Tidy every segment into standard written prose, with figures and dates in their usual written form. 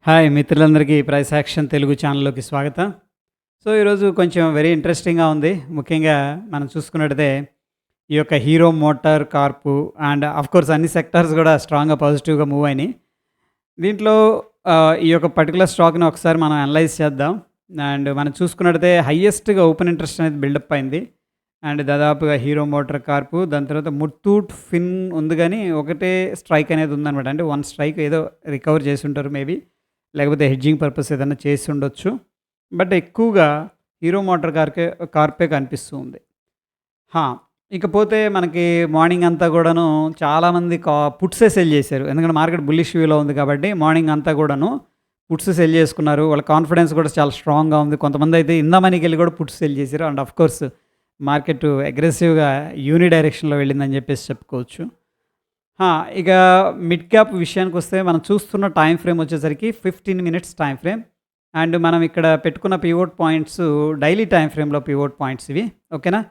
Hi మిత్రులందరికీ price action Telugu ఛానల్లోకి స్వాగతం. సో ఈరోజు కొంచెం వెరీ ఇంట్రెస్టింగ్గా ఉంది. ముఖ్యంగా మనం చూసుకున్నట్టయితే ఈ యొక్క hero motor carp and course అన్ని సెక్టార్స్ కూడా స్ట్రాంగ్గా పాజిటివ్గా మూవ్ అయినాయి. దీంట్లో ఈ యొక్క పర్టికులర్ స్టాక్ని ఒకసారి మనం అనలైజ్ చేద్దాం. అండ్ మనం చూసుకున్నట్టయితే హయ్యెస్ట్గా ఓపెన్ ఇంట్రెస్ట్ అనేది బిల్డప్ అయింది. అండ్ దాదాపుగా హీరో మోటార్ కార్పు, దాని తర్వాత ముత్తూట్ ఫిన్ ఉంది, కానీ ఒకటే స్ట్రైక్ అనేది ఉందన్నమాట. అంటే వన్ స్ట్రైక్ ఏదో రికవర్ చేసి ఉంటారు మేబీ, లేకపోతే హెడ్జింగ్ పర్పస్ ఏదైనా చేసి ఉండొచ్చు. బట్ ఎక్కువగా హీరో మోటార్ కార్పే కనిపిస్తూ ఉంది. ఇకపోతే మనకి మార్నింగ్ అంతా కూడాను చాలామంది పుట్సే సెల్ చేశారు. ఎందుకంటే మార్కెట్ బుల్లిష్ వ్యూలో ఉంది కాబట్టి మార్నింగ్ అంతా కూడాను పుట్స్ సెల్ చేసుకున్నారు. వాళ్ళ కాన్ఫిడెన్స్ కూడా చాలా స్ట్రాంగ్గా ఉంది. కొంతమంది అయితే ఇందామనికి వెళ్ళి కూడా పుట్స్ సెల్ చేశారు. అండ్ కోర్స్ మార్కెట్ అగ్రెసివ్గా యూని డైరెక్షన్లో వెళ్ళిందని చెప్పేసి చెప్పుకోవచ్చు. ఇక మిడ్ క్యాప్ విషయానికి వస్తే మనం చూస్తున్న టైం ఫ్రేమ్ వచ్చేసరికి 15 మినిట్స్ టైం ఫ్రేమ్. అండ్ మనం ఇక్కడ పెట్టుకున్న పివోట్ పాయింట్స్ డైలీ టైం ఫ్రేమ్లో పివోట్ పాయింట్స్ ఇవి, ఓకేనా.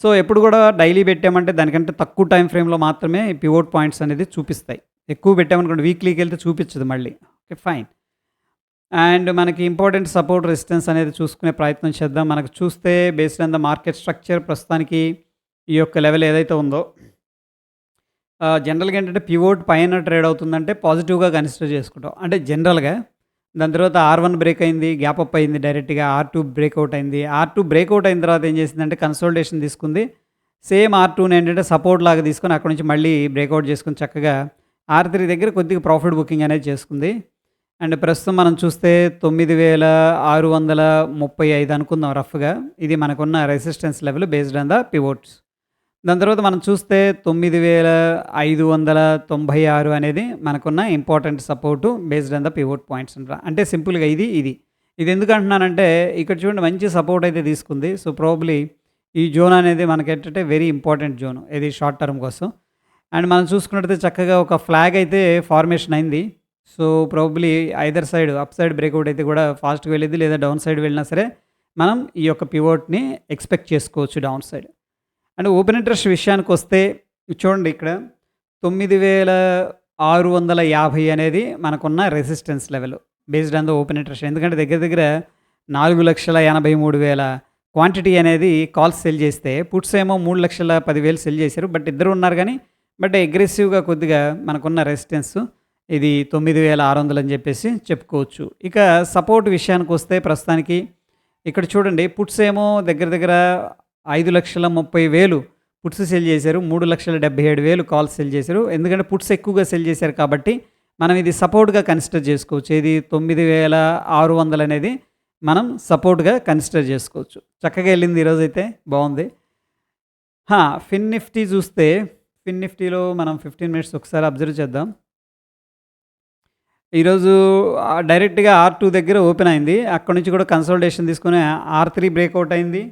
సో ఎప్పుడు కూడా డైలీ పెట్టామంటే దానికంటే తక్కువ టైం ఫ్రేమ్లో మాత్రమే పివోట్ పాయింట్స్ అనేది చూపిస్తాయి. ఎక్కువ పెట్టామనుకోండి వీక్లీకి వెళ్తే చూపించదు మళ్ళీ. Okay, fine. అండ్ మనకి ఇంపార్టెంట్ సపోర్ట్ రెసిస్టెన్స్ అనేది చూసుకునే ప్రయత్నం చేద్దాం. మనకు చూస్తే based on the market structure ప్రస్తుతానికి ఈ యొక్క లెవెల్ ఏదైతే ఉందో జనరల్గా ఏంటంటే పివోట్ పైన ట్రేడ్ అవుతుందంటే పాజిటివ్గా కన్సిడర్ చేసుకుంటాం. అంటే జనరల్గా దాని తర్వాత R1 బ్రేక్ అయింది, గ్యాప్ అప్ అయింది, డైరెక్ట్గా R2 బ్రేక్అవుట్ అయింది. R2 బ్రేక్అవుట్ అయిన తర్వాత ఏం చేసిందంటే కన్సోల్టేషన్ తీసుకుంది. సేమ్ R2ని ఏంటంటే సపోర్ట్ లాగా తీసుకొని అక్కడ నుంచి మళ్ళీ బ్రేక్అవుట్ చేసుకుని చక్కగా R3 దగ్గర కొద్దిగా ప్రాఫిట్ బుకింగ్ అనేది చేసుకుంది. అండ్ ప్రస్తుతం మనం చూస్తే 9635 అనుకుందాం రఫ్గా. ఇది మనకున్న resistance level based on the pivots. దాని తర్వాత మనం చూస్తే 9596 అనేది మనకున్న important support based on the pivot points అంట. అంటే సింపుల్గా ఇది ఎందుకు అంటున్నానంటే ఇక్కడ చూడండి మంచి సపోర్ట్ అయితే తీసుకుంది. సో ప్రాబబ్లీ ఈ జోన్ అనేది మనకి ఏంటంటే వెరీ ఇంపార్టెంట్ జోన్ ఇది షార్ట్ టర్మ్ కోసం. అండ్ మనం చూసుకున్నట్టయితే చక్కగా ఒక ఫ్లాగ్ అయితే ఫార్మేషన్ అయింది. So probably either side up side breakout అయితే కూడా ఫాస్ట్గా వెళ్ళింది, లేదా డౌన్ సైడ్ వెళ్ళినా సరే మనం ఈ యొక్క పివోట్ని ఎక్స్పెక్ట్ చేసుకోవచ్చు down side. And open interest విషయానికి వస్తే చూడండి ఇక్కడ 9650 అనేది మనకున్న resistance level based on the open interest. ఎందుకంటే దగ్గర దగ్గర 4,83,000 క్వాంటిటీ అనేది కాల్స్ సెల్ చేస్తే పుట్స్ ఏమో 3,10,000 సెల్ చేశారు. బట్ ఇద్దరు ఉన్నారు కానీ బట్ అగ్రెసివ్గా కొద్దిగా మనకున్న రెసిస్టెన్స్ ఇది 9,600 అని చెప్పేసి చెప్పుకోవచ్చు. ఇక సపోర్ట్ విషయానికి వస్తే ప్రస్తుతానికి ఇక్కడ చూడండి పుట్స్ ఏమో దగ్గర దగ్గర 5,30,000 పుట్స్ సెల్ చేశారు, 3,77,000 కాల్స్ సెల్ చేశారు. ఎందుకంటే పుట్స్ ఎక్కువగా సెల్ చేశారు కాబట్టి మనం ఇది సపోర్ట్గా కన్సిడర్ చేసుకోవచ్చు. ఇది 9,600 అనేది మనం సపోర్ట్గా కన్సిడర్ చేసుకోవచ్చు. చక్కగా వెళ్ళింది ఈరోజు అయితే బాగుంది. ఫిన్ నిఫ్టీ చూస్తే ఫిన్ నిఫ్టీలో మనం 15 మినిట్స్ ఒకసారి అబ్జర్వ్ చేద్దాం. ఈరోజు డైరెక్ట్గా R2 దగ్గర ఓపెన్ అయింది. అక్కడ నుంచి కూడా కన్సల్టేషన్ తీసుకుని R3 బ్రేక్అవుట్ అయింది,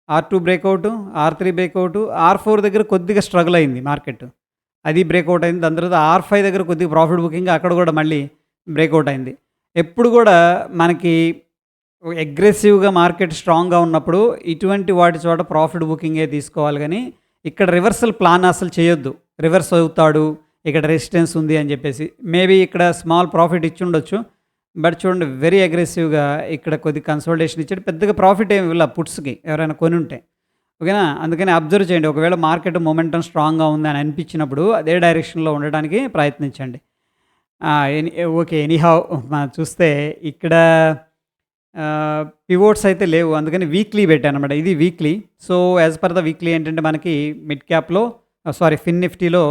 R2 breakout, R3 breakout, R4 దగ్గర కొద్దిగా స్ట్రగుల్ అయింది మార్కెట్, అది బ్రేక్అవుట్ అయింది. దాని తర్వాత R5 దగ్గర కొద్దిగా ప్రాఫిట్ బుకింగ్, అక్కడ కూడా మళ్ళీ బ్రేక్అవుట్ అయింది. ఎప్పుడు కూడా మనకి అగ్రెసివ్గా మార్కెట్ స్ట్రాంగ్గా ఉన్నప్పుడు ఇటువంటి వాటి చోట ప్రాఫిట్ బుకింగే తీసుకోవాలి, కానీ ఇక్కడ రివర్సల్ ప్లాన్ అసలు చేయొద్దు. రివర్స్ అవుతాడు, ఇక్కడ రెసిస్టెన్స్ ఉంది అని చెప్పేసి మేబీ ఇక్కడ స్మాల్ ప్రాఫిట్ ఇచ్చి ఉండొచ్చు. బట్ చూడండి వెరీ అగ్రెసివ్గా ఇక్కడ కొద్ది కన్సల్టేషన్ ఇచ్చాడు. పెద్దగా ప్రాఫిట్ ఏమి ఇవ్వాలి పుట్స్కి ఎవరైనా కొని ఉంటే, ఓకేనా. అందుకని అబ్జర్వ్ చేయండి. ఒకవేళ మార్కెట్ మొమెంటం స్ట్రాంగ్గా ఉంది అని అనిపించినప్పుడు అదే డైరెక్షన్లో ఉండడానికి ప్రయత్నించండి. ఓకే, ఎనీహౌ మనం చూస్తే ఇక్కడ పివోట్స్ అయితే లేవు, అందుకని వీక్లీ పెట్టాను అనమాట. ఇది weekly. So as per the weekly ఏంటంటే మనకి మిడ్ క్యాప్లో ఫిన్ నిఫ్టీలో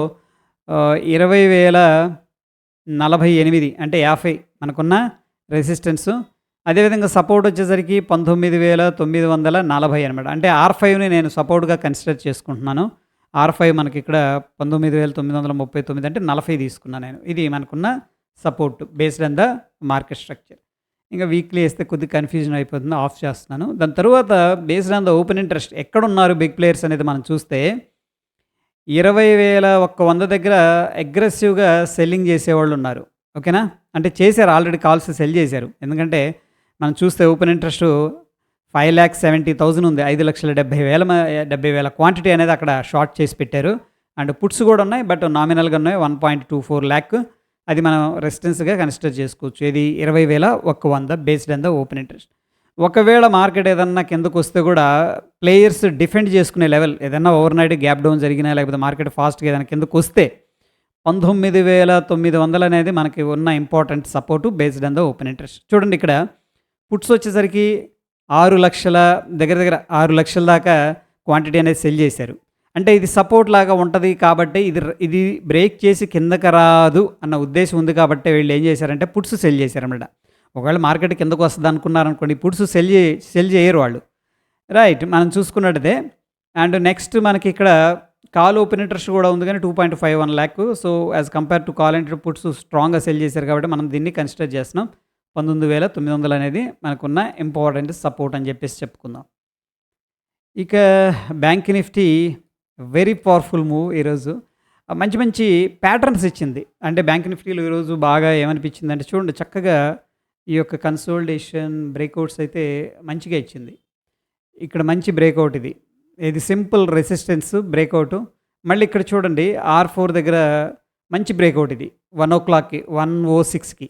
20,048 అంటే 50 మనకున్న రెసిస్టెన్స్. అదేవిధంగా సపోర్ట్ వచ్చేసరికి 19,940 అనమాట. అంటే R5ని నేను సపోర్ట్గా కన్సిడర్ చేసుకుంటున్నాను. R5 మనకి ఇక్కడ 19,939 అంటే 40 తీసుకున్నాను నేను. ఇది మనకున్న support based on the market structure. ఇంకా వీక్లీ వేస్తే కొద్దిగా కన్ఫ్యూజన్ అయిపోతుంది, ఆఫ్ చేస్తున్నాను. దాని తర్వాత based on the open interest ఎక్కడున్నారు బిగ్ ప్లేయర్స్ అనేది మనం చూస్తే 20,100 దగ్గర అగ్రెసివ్గా సెల్లింగ్ చేసేవాళ్ళు ఉన్నారు, ఓకేనా. అంటే చేశారు, ఆల్రెడీ కాల్స్ సెల్ చేశారు. ఎందుకంటే మనం చూస్తే ఓపెన్ ఇంట్రెస్ట్ 5,70,000 ఉంది, 5,70,000 క్వాంటిటీ అనేది అక్కడ షార్ట్ చేసి పెట్టారు. అండ్ పుట్స్ కూడా ఉన్నాయి, బట్ నామినల్గా ఉన్నాయి 1.24 lakh. అది మనం రెసిస్టెన్స్‌గా కన్సిడర్ చేసుకోవచ్చు. ఏది 20,100 based on the open interest. ఒకవేళ మార్కెట్ ఏదన్నా కిందకొస్తే గూడా ప్లేయర్స్ డిఫెండ్ చేసుకునే లెవెల్ ఏదన్నా ఓవర్‌నైట్ గ్యాప్ డౌన్ జరిగినా, లేకపోతే మార్కెట్ ఫాస్ట్‌గా ఏదైనా కిందకొస్తే 19,900 అనేది మనకి ఉన్న important support based on the open interest. చూడండి ఇక్కడ పుట్స్ వచ్చేసరికి 6,00,000 దగ్గర దగ్గర 6,00,000 దాకా క్వాంటిటీ అనేది సెల్ చేశారు. అంటే ఇది సపోర్ట్ లాగా ఉంటది కాబట్టి ఇది బ్రేక్ చేసి కిందకి రాదు అన్న ఉద్దేశ్యం ఉంది కాబట్టే వీళ్ళు ఏం చేశారంటే పుట్స్ సెల్ చేశారన్నమాట. ఒకవేళ మార్కెట్ కిందకు వస్తది అనుకున్నారనుకోండి పుట్స్ సెల్ చేయరు వాళ్ళు. రైట్. మనం చూసుకున్నట్టయితే అండ్ నెక్స్ట్ మనకి ఇక్కడ కాల్ ఓపెన్ ఇంట్రెస్ట్ కూడా ఉంది కానీ 2.51 lakh. So as compare to call inter puts స్ట్రాంగ్‌గా సెల్ చేశారు కాబట్టి మనం దీన్ని కన్సిడర్ చేస్తున్నాం. 19,900 అనేది మనకున్న ఇంపార్టెంట్ సపోర్ట్ అని చెప్పేసి చెప్పుకుందాం. ఇక bank Nifty very powerful move ఈరోజు. మంచి మంచి ప్యాటర్న్స్ ఇచ్చింది. అంటే బ్యాంక్ నిఫ్టీలో ఈరోజు బాగా ఏమనిపించిందంటే చూడండి చక్కగా ఈ యొక్క కన్సోలిడేషన్ బ్రేక్అవుట్స్ అయితే మంచిగా ఇచ్చింది. ఇక్కడ మంచి బ్రేక్అవుట్ ఇది. ఇది సింపుల్ రెసిస్టెన్స్ బ్రేక్అవుట్. మళ్ళీ ఇక్కడ చూడండి R4 దగ్గర మంచి బ్రేక్అవుట్ ఇది. 1:00కి 1:06కి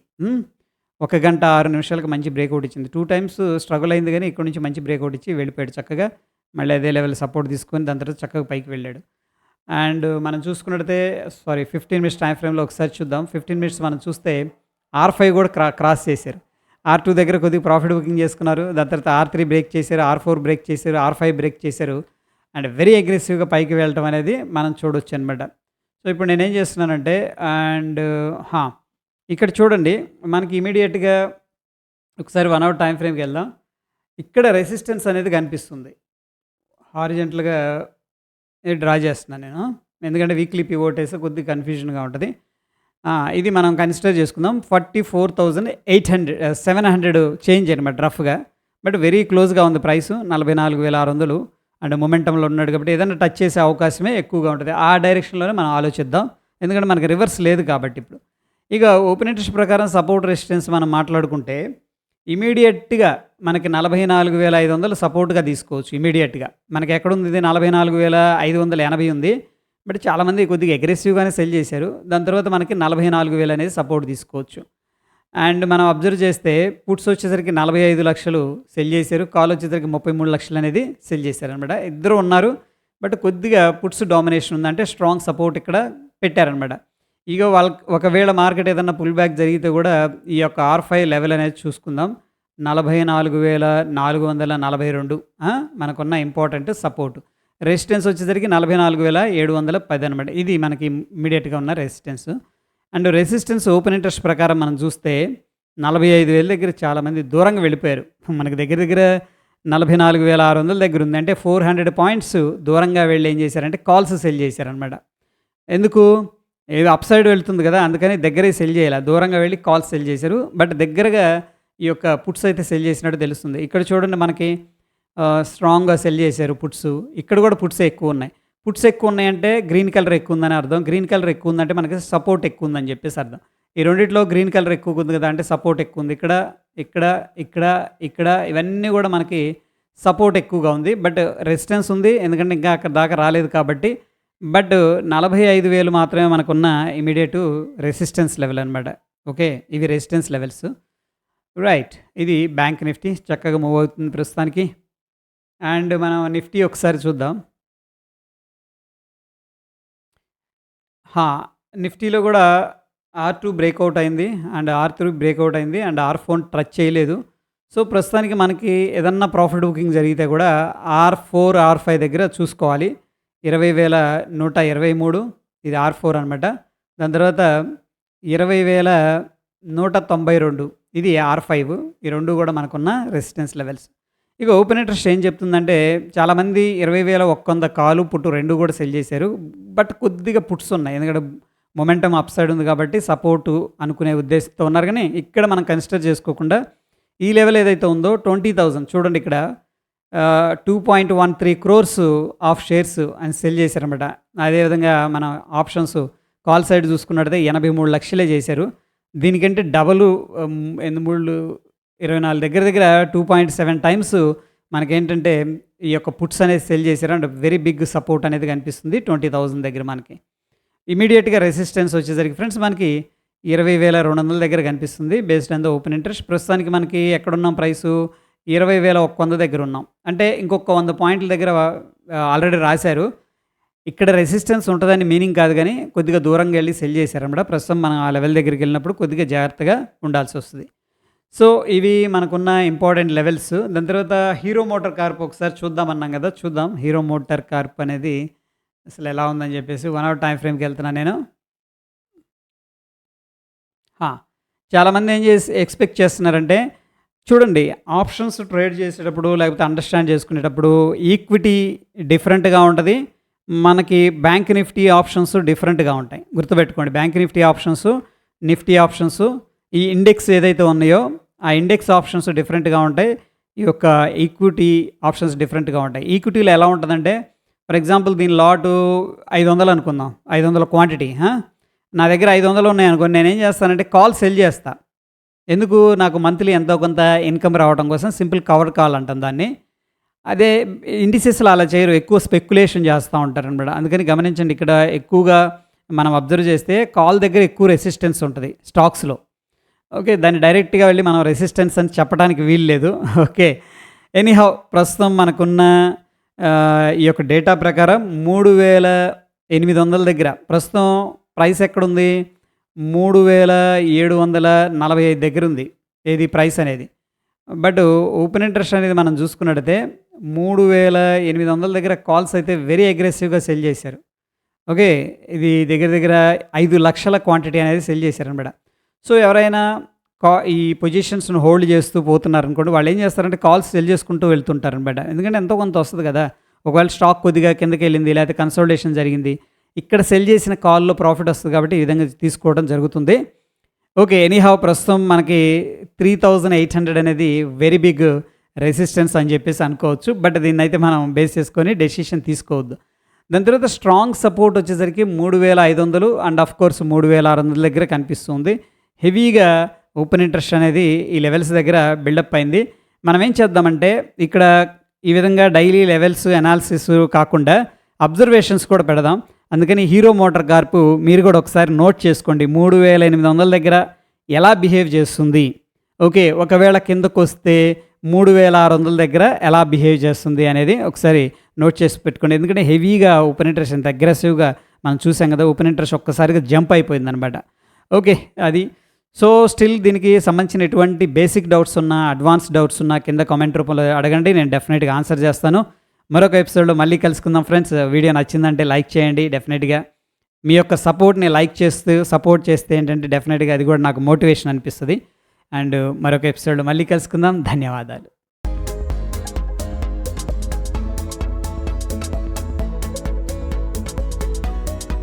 1 గంట 6 నిమిషాలకి మంచి బ్రేక్అవుట్ ఇచ్చింది. 2 టైమ్స్ స్ట్రగుల్ అయింది కానీ ఇక్కడ నుంచి మంచి బ్రేక్అవుట్ ఇచ్చి వెళ్ళిపోయాడు చక్కగా. మళ్ళీ అదే లెవెల్ సపోర్ట్ తీసుకొని దాని తర్వాత చక్కగా పైకి వెళ్ళాడు. అండ్ మనం చూసుకున్నట్టయితే 15 మినిట్స్ టైమ్ ఫ్రేమ్‌లో ఒకసారి చూద్దాం. 15 మినిట్స్ మనం చూస్తే R5 కూడా క్రాస్ చేశారు. R2 దగ్గర కొద్దిగా ప్రాఫిట్ బుకింగ్ చేసుకున్నారు. దాని తర్వాత R3 బ్రేక్ చేశారు, R4 బ్రేక్ చేశారు, R5 బ్రేక్ చేశారు. అండ్ వెరీ అగ్రెసివ్‌గా పైకి వెళ్ళటం అనేది మనం చూడొచ్చు అనమాట. సో ఇప్పుడు నేనేం చేస్తున్నానంటే అండ్ ఇక్కడ చూడండి మనకి ఇమీడియట్‌గా ఒకసారి 1 అవర్ టైమ్ ఫ్రేమ్‌కి వెళ్దాం. ఇక్కడ రెసిస్టెన్స్ అనేది కనిపిస్తుంది. హారిజంటల్‌గా డ్రా చేస్తున్నాను నేను. ఎందుకంటే వీక్లీ పివోట్ వేస్తే కొద్దిగా కన్‌ఫ్యూజన్‌గా ఉంటది. ఇది మనం కన్సిడర్ చేసుకుందాం. 700 చేంజ్ అనమాట రఫ్‌గా. బట్ వెరీ క్లోజ్‌గా ఉంది ప్రైసు 44,600 అండ్ మొమెంటంలో ఉన్నాడు కాబట్టి ఏదైనా టచ్ చేసే అవకాశమే ఎక్కువగా ఉంటది. ఆ డైరెక్షన్‌లోనే మనం ఆలోచిద్దాం. ఎందుకంటే మనకి రివర్స్ లేదు కాబట్టి ఇప్పుడు. ఇక ఓపెన్ ఇంట్రెస్ట్ ప్రకారం సపోర్ట్ రెసిస్టెన్స్ మనం మాట్లాడుకుంటే ఇమీడియట్‌గా మనకి 44,500 సపోర్ట్‌గా తీసుకోవచ్చు ఇమీడియట్‌గా. మనకి ఎక్కడుంది ఇది 44,580 ఉంది. బట్ చాలామంది కొద్దిగా అగ్రెసివ్‌గానే సెల్ చేశారు. దాని తర్వాత మనకి 44,000 అనేది సపోర్ట్ తీసుకోవచ్చు. అండ్ మనం అబ్జర్వ్ చేస్తే పుట్స్ వచ్చేసరికి 45,00,000 సెల్ చేశారు. కాల్ వచ్చేసరికి 33,00,000 అనేది సెల్ చేశారనమాట. ఇద్దరు ఉన్నారు. బట్ కొద్దిగా పుట్స్ డామినేషన్ ఉంది. అంటే స్ట్రాంగ్ సపోర్ట్ ఇక్కడ పెట్టారనమాట. ఇక వాళ్ళకి ఒకవేళ మార్కెట్ ఏదన్నా పుల్ బ్యాక్ జరిగితే కూడా ఈ యొక్క R5 లెవెల్ అనేది చూసుకుందాం. 44,442 మనకున్న ఇంపార్టెంట్ సపోర్ట్. రెసిస్టెన్స్ వచ్చేసరికి 44,710 అనమాట. ఇది మనకి ఇమ్మీడియట్‌గా ఉన్న resistance. And resistance open interest ప్రకారం మనం చూస్తే 45,000 దగ్గర చాలామంది దూరంగా వెళ్ళిపోయారు. మనకి దగ్గర దగ్గర 44,600 దగ్గర ఉంది. అంటే 400 పాయింట్స్ దూరంగా వెళ్ళి ఏం చేశారంటే కాల్స్ సెల్ చేశారనమాట. ఎందుకు? ఏదో అప్ సైడ్ వెళ్తుంది కదా! అందుకని దగ్గరే సెల్ చేయాల. దూరంగా వెళ్ళి కాల్స్ సెల్ చేశారు. బట్ దగ్గరగా ఈ యొక్క పుట్స్ అయితే సెల్ చేసినట్టు తెలుస్తుంది. ఇక్కడ చూడండి మనకి స్ట్రాంగ్‌గా సెల్ చేశారు పుట్స్. ఇక్కడ కూడా పుట్సే ఎక్కువ ఉన్నాయి. పుట్స్ ఎక్కువ ఉన్నాయంటే గ్రీన్ కలర్ ఎక్కువ ఉందని అర్థం. గ్రీన్ కలర్ ఎక్కువ ఉందంటే మనకి సపోర్ట్ ఎక్కువ ఉందని చెప్పేసి అర్థం. ఈ రెండిట్లో గ్రీన్ కలర్ ఎక్కువగా ఉంది కదా! అంటే సపోర్ట్ ఎక్కువ ఉంది. ఇక్కడ, ఇక్కడ, ఇక్కడ, ఇక్కడ ఇవన్నీ కూడా మనకి సపోర్ట్ ఎక్కువగా ఉంది. బట్ రెసిస్టెన్స్ ఉంది. ఎందుకంటే ఇంకా అక్కడ దాకా రాలేదు కాబట్టి. బట్ 45,000 మాత్రమే మనకున్న ఇమ్మీడియేట్ రెసిస్టెన్స్ లెవెల్ అనమాట. ఓకే. ఇవి రెసిస్టెన్స్ లెవెల్స్. రైట్. ఇది బ్యాంక్ నిఫ్టీ చక్కగా మూవ్ అవుతుంది ప్రస్తుతానికి. అండ్ మనం నిఫ్టీ ఒకసారి చూద్దాం. నిఫ్టీలో కూడా R2 బ్రేక్అవుట్ అయింది. అండ్ R3 బ్రేక్అవుట్ అయింది. అండ్ R4 టచ్ చేయలేదు. సో ప్రస్తుతానికి మనకి ఏదన్నా ప్రాఫిట్ బుకింగ్ జరిగితే కూడా R4, R5 దగ్గర చూసుకోవాలి. 20,123 ఇది R4 అనమాట. దాని తర్వాత 20,192 ఇది R5. ఈ రెండు కూడా మనకున్న రెసిస్టెన్స్ లెవెల్స్. ఇక ఓపెన్ ఇంట్రెస్ట్ ఏం చెప్తుందంటే చాలామంది 20,100 కాలు పుట్టు రెండు కూడా సెల్ చేశారు. బట్ కొద్దిగా పుట్స్ ఉన్నాయి. ఎందుకంటే మొమెంటం అప్ సైడ్ ఉంది కాబట్టి సపోర్టు అనుకునే ఉద్దేశంతో ఉన్నారు. కానీ ఇక్కడ మనం కన్సిడర్ చేసుకోకుండా ఈ లెవెల్ ఏదైతే ఉందో 20,000 చూడండి ఇక్కడ 2.13 crores ఆఫ్ షేర్స్ అని సెల్ చేశారనమాట. అదేవిధంగా మన ఆప్షన్స్ కాల్ సైడ్ చూసుకున్నట్టయితే 83 లక్షలే చేశారు. దీనికంటే డబలు 24 దగ్గర దగ్గర 2.7 టైమ్స్ మనకేంటంటే ఈ యొక్క పుట్స్ అనేది సెల్ చేశారు. అండ్ వెరీ బిగ్ సపోర్ట్ అనేది కనిపిస్తుంది 20,000 దగ్గర మనకి. ఇమీడియట్‌గా రెసిస్టెన్స్ వచ్చేసరికి ఫ్రెండ్స్ మనకి 20,200 దగ్గర కనిపిస్తుంది based on the open interest. ప్రస్తుతానికి మనకి ఎక్కడున్నాం ప్రైసు 20,100 దగ్గర ఉన్నాం. అంటే ఇంకొక 100 పాయింట్ల దగ్గర ఆల్రెడీ రాశారు. ఇక్కడ రెసిస్టెన్స్ ఉంటదని మీనింగ్ కాదు గానీ, కొద్దిగా దూరంగా వెళ్లి సెల్ చేశారన్నమాట. ప్రస్తుతం మనం ఆ లెవెల్ దగ్గరికెళ్ళినప్పుడు కొద్దిగా జాగ్రత్తగా ఉండాల్సొస్తది. సో, ఇవి మనకున్న ఇంపార్టెంట్ లెవెల్స్. దాని తర్వాత హీరో మోటార్ కార్ప్ ఒకసారి చూద్దామన్నాం గదా! చూద్దాం హీరో మోటార్ కార్ప్ అనేది అసలెలా ఉందని జెప్పేసి 1 అవర్ టైమ్ ఫ్రేమ్‌కెళ్తున్నా నేను. ఆ! చాలామంది ఏం ఎక్స్‌పెక్ట్ చేస్తున్నారంటే, చూడండి ఆప్షన్స్ ట్రేడ్ చేసేటప్పుడు లేకపోతే అండర్‌స్టాండ్ చేసుకునేటప్పుడు ఈక్విటీ డిఫరెంట్‌గా ఉంటది. మనకి బ్యాంక్ నిఫ్టీ ఆప్షన్స్ డిఫరెంట్‌గా ఉంటాయి. గుర్తుపెట్టుకోండి bank Nifty options, Nifty options ఈ ఇండెక్స్ ఏదైతే ఉన్నాయో, ఆ ఇండెక్స్ ఆప్షన్స్ డిఫరెంట్‌గా ఉంటాయి. ఈ యొక్క ఈక్విటీ ఆప్షన్స్ డిఫరెంట్‌గా ఉంటాయి. ఈక్విటీలో ఎలా ఉంటదంటే, ఫర్ ఎగ్జాంపుల్ దీని లాటు 500 అనుకుందాం. 500 క్వాంటిటీ నా దగ్గర 500 ఉన్నాయనుకోండి. నేనేం చేస్తానంటే కాల్ సెల్ చేస్తా. ఎందుకు? నాకు మంత్లీ ఎంతో కొంత ఇన్‌కమ్ రావడం కోసం సింపుల్ కవర్ కాల్ అంటాం దాన్ని. అదే ఇండిసెస్‌లో అలా చేయరు. ఎక్కువ స్పెక్యులేషన్ చేస్తా ఉంటారనమాట. అందుకని గమనించండి ఇక్కడ ఎక్కువగా మనం అబ్జర్వ్ చేస్తే కాల్ దగ్గర ఎక్కువ రెసిస్టెన్స్ ఉంటది స్టాక్స్‌లో. ఓకే. దాన్ని డైరెక్ట్‌గా వెళ్లి మనం రెసిస్టెన్స్ అని చెప్పడానికి వీలు లేదు. ఓకే. ఎనీహౌ ప్రస్తుతం మనకున్న ఈ యొక్క డేటా ప్రకారం 3,800 దగ్గర ప్రస్తుతం ప్రైస్ ఎక్కడుంది? 3,745 దగ్గరుంది. ఏది ప్రైస్ అనేది. బట్ ఓపెన్ ఇంట్రెస్ట్ అనేది మనం చూసుకున్నట్టయితే 3,800 దగ్గర కాల్స్ అయితే వెరీ అగ్రెసివ్‌గా సెల్ చేశారు. ఓకే. ఇది దగ్గర దగ్గర 5,00,000 క్వాంటిటీ అనేది సెల్ చేశారనమాట. సో, ఎవరైనా ఈ పొజిషన్స్‌ని హోల్డ్ చేస్తూ పోతున్నారనుకోండి, వాళ్ళు ఏం చేస్తారంటే కాల్స్ సెల్ చేసుకుంటూ వెళ్తుంటారనమాట. ఎందుకంటే ఎంతో కొంత వస్తది కదా! ఒకవేళ స్టాక్ కొద్దిగా కిందకెళ్ళింది లేకపోతే కన్సోలిడేషన్ జరిగింది. ఇక్కడ సెల్ చేసిన కాల్‌లో ప్రాఫిట్ వస్తది కాబట్టి ఈ విధంగా తీసుకోవడం జరుగుతుంది. ఓకే. ఎనీహౌ ప్రస్తుతం మనకి 3,800 అనేది వెరీ బిగ్ రెసిస్టెన్స్ అని చెప్పేసి అనుకోవచ్చు. బట్ దీన్నైతే మనం బేస్ చేసుకొని డెసిషన్ తీసుకోవద్దు. దాని తర్వాత స్ట్రాంగ్ సపోర్ట్ వచ్చేసరికి 3,500 అండ్ ఆఫ్ కోర్స్ 3,600 దగ్గర కనిపిస్తుంది. హెవీగా ఓపెన్ ఇంట్రెస్ట్ అనేది ఈ లెవెల్స్ దగ్గర బిల్డప్ అయింది. మనం ఏం చేద్దామంటే ఇక్కడ ఈ విధంగా డైలీ లెవెల్స్ అనాలిసిస్ కాకుండా అబ్జర్వేషన్స్ కూడా పెడదాం. అందుకని హీరో మోటార్ కార్ప్ మీరు కూడా ఒకసారి నోట్ చేసుకోండి. 3,800 దగ్గర ఎలా బిహేవ్ చేస్తుంది? ఓకే. ఒకవేళ కిందకొస్తే 3,600 దగ్గర ఎలా బిహేవ్ చేస్తుంది అనేది ఒకసారి నోట్ చేసి పెట్టుకోండి. ఎందుకంటే హెవీగా ఓపెన్ ఇంట్రెస్ట్ ఎంత అగ్రెసివ్‌గా మనం చూసాం కదా! ఓపెన్ ఇంట్రెస్ట్ ఒక్కసారిగా జంప్ అయిపోయిందనమాట. ఓకే. అది. సో, స్టిల్ దీనికి సంబంధించిన ఎటువంటి బేసిక్ డౌట్స్ ఉన్నా, అడ్వాన్స్ డౌట్స్ ఉన్నా కింద కామెంట్ రూపంలో అడగండి. నేను డెఫినెట్‌గా ఆన్సర్ చేస్తాను. మరొక ఎపిసోడ్‌లో మళ్ళీ కలుసుకుందాం ఫ్రెండ్స్. వీడియో నచ్చిందంటే లైక్ చేయండి డెఫినెట్‌గా. మీ యొక్క సపోర్ట్‌ని లైక్ చేస్తూ సపోర్ట్ చేస్తే ఏంటంటే డెఫినెట్‌గా అది కూడా నాకు మోటివేషన్ అనిపిస్తది. అండ్ మరొక ఎపిసోడ్‌లో మళ్ళీ కలుసుకుందాం. ధన్యవాదాలు.